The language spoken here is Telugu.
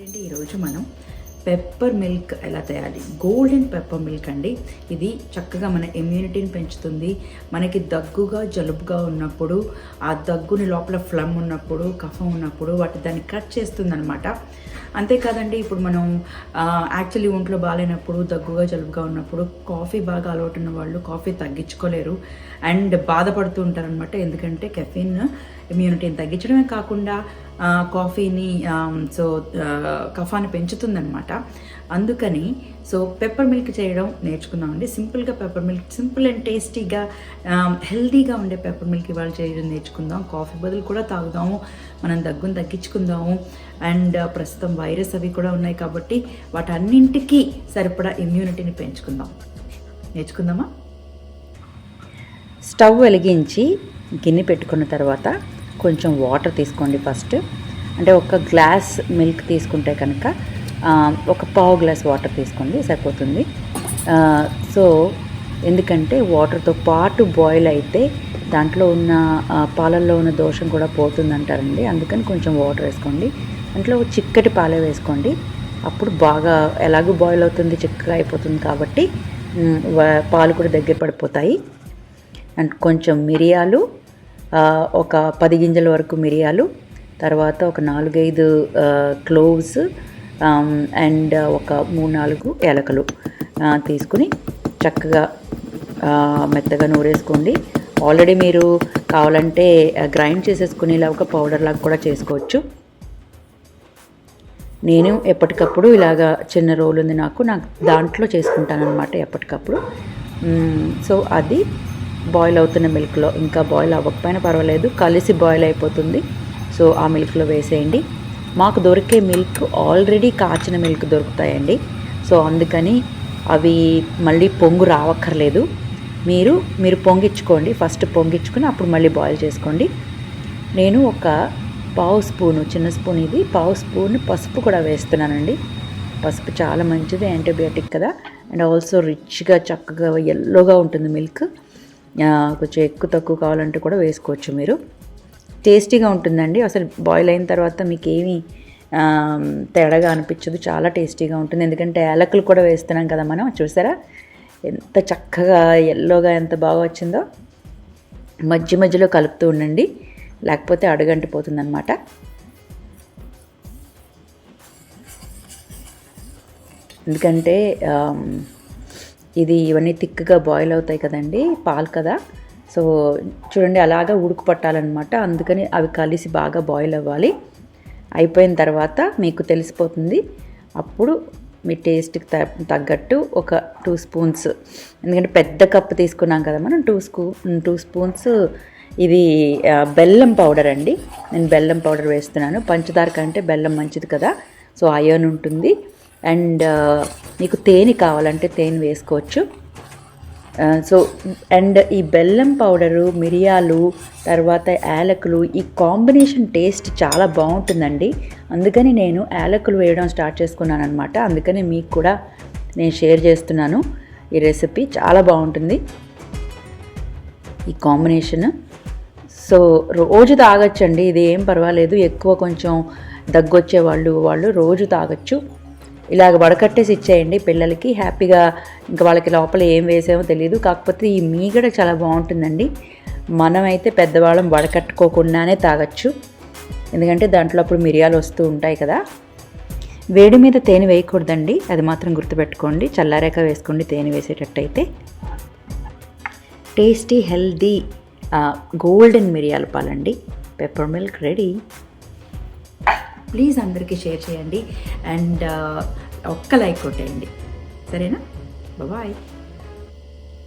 ఏంటి ఈరోజు మనం పెప్పర్ మిల్క్ ఎలా తయారీ గోల్డెన్ పెప్పర్ మిల్క్ అండి. ఇది చక్కగా మన ఇమ్యూనిటీని పెంచుతుంది. మనకి దగ్గుగా జలుబుగా ఉన్నప్పుడు, ఆ దగ్గుని లోపల ఫ్లమ్ ఉన్నప్పుడు, కఫం ఉన్నప్పుడు దాన్ని కట్ చేస్తుంది అనమాట. అంతేకాదండి, ఇప్పుడు మనం యాక్చువల్లీ ఒంట్లో బాగాలేనప్పుడు, దగ్గుగా జలుబుగా ఉన్నప్పుడు కాఫీ బాగా అలవాటు ఉన్న వాళ్ళు కాఫీ తగ్గించుకోలేరు అండ్ బాధపడుతూ ఉంటారనమాట. ఎందుకంటే కెఫీన్ ఇమ్యూనిటీని తగ్గించడమే కాకుండా కాఫీని కఫాన్ని పెంచుతుందనమాట. అందుకని పెప్పర్ మిల్క్ చేయడం నేర్చుకుందామండి. సింపుల్గా పెప్పర్ మిల్క్, సింపుల్ అండ్ టేస్టీగా హెల్తీగా ఉండే పెప్పర్ మిల్క్ ఇవాళ చేయడం నేర్చుకుందాం. కాఫీ బదులు కూడా తాగుదాము, మనం దగ్గును తగ్గించుకుందాము. అండ్ ప్రస్తుతం వైరస్ అవి కూడా ఉన్నాయి కాబట్టి వాటన్నింటికీ సరిపడా ఇమ్యూనిటీని పెంచుకుందాం. నేర్చుకుందామా? స్టవ్ వెలిగించి గిన్నె పెట్టుకున్న తర్వాత కొంచెం వాటర్ తీసుకోండి. ఫస్ట్ అంటే ఒక గ్లాస్ మిల్క్ తీసుకుంటే కనుక ఒక పావు గ్లాస్ వాటర్ తీసుకోండి, సరిపోతుంది. ఎందుకంటే వాటర్తో పాటు బాయిల్ అయితే దాంట్లో ఉన్న పాలల్లో ఉన్న దోషం కూడా పోతుందంటారండి. అందుకని కొంచెం వాటర్ వేసుకోండి. దాంట్లో చిక్కటి పాలే వేసుకోండి. అప్పుడు బాగా ఎలాగూ బాయిల్ అవుతుంది, చిక్కగా అయిపోతుంది కాబట్టి పాలు కూడా దగ్గర పడిపోతాయి. అండ్ కొంచెం మిరియాలు, ఒక 10 గింజల వరకు మిరియాలు, తర్వాత ఒక 4-5 క్లోవ్స్ అండ్ ఒక 3-4 యాలకులు తీసుకుని చక్కగా మెత్తగా నూరేసుకోండి. ఆల్రెడీ మీరు కావాలంటే గ్రైండ్ చేసేసుకుని ఇలా ఒక పౌడర్ లాగా కూడా చేసుకోవచ్చు. నేను ఎప్పటికప్పుడు ఇలాగా చిన్న రోల్ ఉంది నాకు దాంట్లో చేసుకుంటాను అనమాట ఎప్పటికప్పుడు. అది బాయిల్ అవుతున్న మిల్క్లో, ఇంకా బాయిల్ అవ్వకపోయినా పర్వాలేదు, కలిసి బాయిల్ అయిపోతుంది. ఆ మిల్క్లో వేసేయండి. మాకు దొరికే మిల్క్ ఆల్రెడీ కాచిన మిల్క్ దొరుకుతాయండి. అందుకని అవి మళ్ళీ పొంగు రావక్కర్లేదు. మీరు పొంగించుకోండి. ఫస్ట్ పొంగించుకుని అప్పుడు మళ్ళీ బాయిల్ చేసుకోండి. నేను ఒక పావు స్పూను, చిన్న స్పూన్ ఇది, పావు స్పూన్ పసుపు కూడా వేస్తున్నానండి. పసుపు చాలా మంచిది, యాంటీబయాటిక్ కదా. అండ్ ఆల్సో రిచ్గా చక్కగా ఎల్లోగా ఉంటుంది మిల్క్. కొంచెం ఎక్కువ తక్కువ కావాలంటే కూడా వేసుకోవచ్చు మీరు. టేస్టీగా ఉంటుందండి. అసలు బాయిల్ అయిన తర్వాత మీకు ఏమీ తేడాగా అనిపించదు, చాలా టేస్టీగా ఉంటుంది. ఎందుకంటే యాలకులు కూడా వేస్తున్నాం కదా మనం. చూసారా ఎంత చక్కగా ఎల్లోగా ఎంత బాగా వచ్చిందో. మధ్య మధ్యలో కలుపుతూ ఉండండి, లేకపోతే అడుగంటిపోతుంది అనమాట. ఎందుకంటే ఇవన్నీ థిక్గా బాయిల్ అవుతాయి కదండి, పాలు కదా. చూడండి అలాగా ఉడుకు పట్టాలన్నమాట. అందుకని అవి కలిసి బాగా బాయిల్ అవ్వాలి. అయిపోయిన తర్వాత మీకు తెలిసిపోతుంది. అప్పుడు మీ టేస్ట్కి తగ్గట్టు ఒక 2 స్పూన్స్, ఎందుకంటే పెద్ద కప్పు తీసుకున్నాం కదా మనం, 2 స్పూన్స్ ఇది బెల్లం పౌడర్ అండి. నేను బెల్లం పౌడర్ వేస్తున్నాను. పంచదార కంటే బెల్లం మంచిది కదా, అయర్న్ ఉంటుంది. అండ్ మీకు తేనె కావాలంటే తేనె వేసుకోవచ్చు. అండ్ ఈ బెల్లం పౌడరు, మిరియాలు, తర్వాత యాలకులు, ఈ కాంబినేషన్ టేస్ట్ చాలా బాగుంటుందండి. అందుకని నేను యాలకులు వేయడం స్టార్ట్ చేసుకున్నాను అనమాట. అందుకని మీకు కూడా నేను షేర్ చేస్తున్నాను. ఈ రెసిపీ చాలా బాగుంటుంది ఈ కాంబినేషన్. రోజు తాగొచ్చండి, ఇది ఏం పర్వాలేదు. ఎక్కువ కొంచెం దగ్గొచ్చే వాళ్ళు రోజు తాగొచ్చు. ఇలాగ వడకట్టేసి ఇచ్చేయండి పిల్లలకి హ్యాపీగా. ఇంకా వాళ్ళకి లోపల ఏం వేసామో తెలియదు. కాకపోతే ఈ మీగడ చాలా బాగుంటుందండి. మనమైతే పెద్దవాళ్ళం వడకట్టుకోకుండానే తాగొచ్చు, ఎందుకంటే దాంట్లో అప్పుడు మిరియాలు వస్తూ ఉంటాయి కదా. వేడి మీద తేనె వేయకూడదండి, అది మాత్రం గుర్తుపెట్టుకోండి. చల్లారాక వేసుకోండి తేనె వేసేటట్టయితే. టేస్టీ హెల్దీ గోల్డెన్ మిరియాల పాలండి. Pepper milk ready. ప్లీజ్ అందరికీ షేర్ చేయండి అండ్ ఒక్క లైక్ కొట్టేయండి, సరేనా? బాయ్.